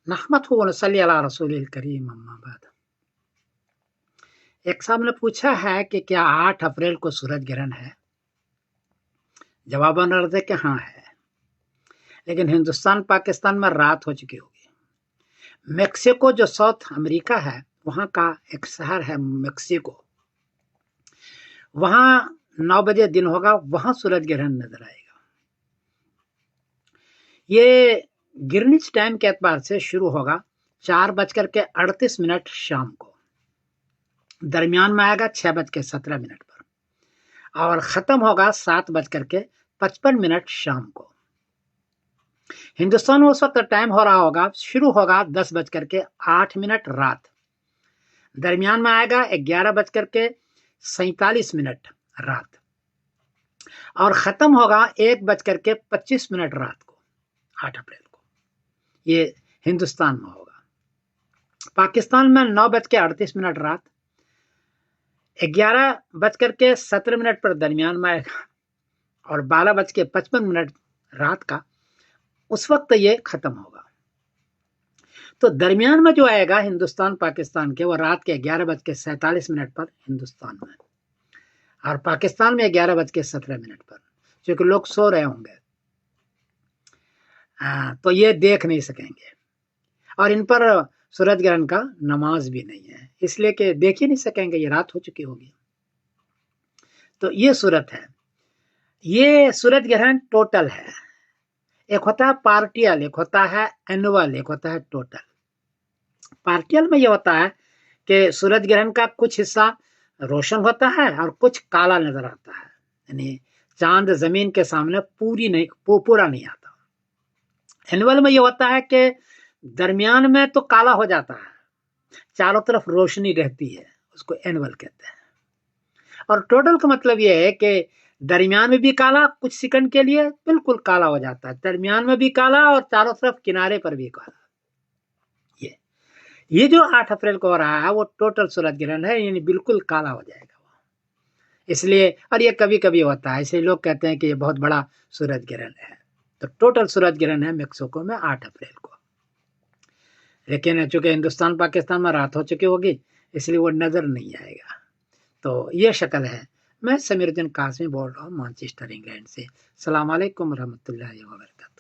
नहमदुहु व नसल्ली अला रसूलिल करीम अम्मा बाद। एक साहब ने पूछा है कि क्या 8 अप्रैल को सूरज ग्रहण है? जवाबन अर्ज है कि हाँ है, लेकिन हिंदुस्तान पाकिस्तान में रात हो चुकी होगी। मेक्सिको जो साउथ अमेरिका है, वहां का एक शहर है मेक्सिको, वहां 9 बजे दिन होगा, वहां सूरज ग्रहण नजर आएगा। ये गिरनिच टाइम के एतबार से शुरू होगा 4:38 शाम को, दरमियान में आएगा 6:17 पर और खत्म होगा 7:55 शाम को। हिंदुस्तान में उस वक्त टाइम हो रहा होगा, शुरू होगा 10:08 रात, दरमियान में आएगा 11:47 रात और खत्म होगा 1:25 रात को, 8 अप्रैल को। ये हिंदुस्तान में होगा। पाकिस्तान में 9:38 रात, 11:17 पर दरमियान में आएगा और 12:55 रात का, उस वक्त ये खत्म होगा। तो दरमियान में जो आएगा हिंदुस्तान पाकिस्तान के, वो रात के 11:47 पर हिंदुस्तान में, और पाकिस्तान में 11:17 पर, क्योंकि लोग सो रहे होंगे तो ये देख नहीं सकेंगे, और इन पर सूरज ग्रहण का नमाज भी नहीं है, इसलिए कि देख ही नहीं सकेंगे, ये रात हो चुकी होगी। तो ये सूरत है। ये सूरज ग्रहण टोटल है। एक होता है पार्टियल, एक होता है एनुअल, एक होता है टोटल। पार्टियल में ये होता है कि सूरज ग्रहण का कुछ हिस्सा रोशन होता है और कुछ काला नजर आता है, यानी चांद जमीन के सामने पूरा नहीं आता। एनुअल में ये होता है कि दरमियान में तो काला हो जाता है, चारों तरफ रोशनी रहती है, उसको एनुअल कहते हैं। और टोटल का मतलब ये है कि दरमियान में भी काला, कुछ सेकंड के लिए बिल्कुल काला हो जाता है, दरमियान में भी काला और चारों तरफ किनारे पर भी काला। ये जो 8 अप्रैल को हो रहा है वो टोटल सूरज ग्रहण है, यानी बिल्कुल काला हो जाएगा वो। इसलिए, और ये कभी कभी होता है, इसलिए लोग कहते हैं कि ये बहुत बड़ा सूरज ग्रहण है। तो टोटल सूरज ग्रहण है मेक्सिको में 8 अप्रैल को, लेकिन चूंकि हिंदुस्तान पाकिस्तान में रात हो चुकी होगी, इसलिए वो नजर नहीं आएगा। तो ये शक्ल है। मैं समीरुद्दीन कासमी बोल रहा हूँ मैनचेस्टर इंग्लैंड से। अस्सलाम वालेकुम रहमतुल्लाहि व बरकातहू।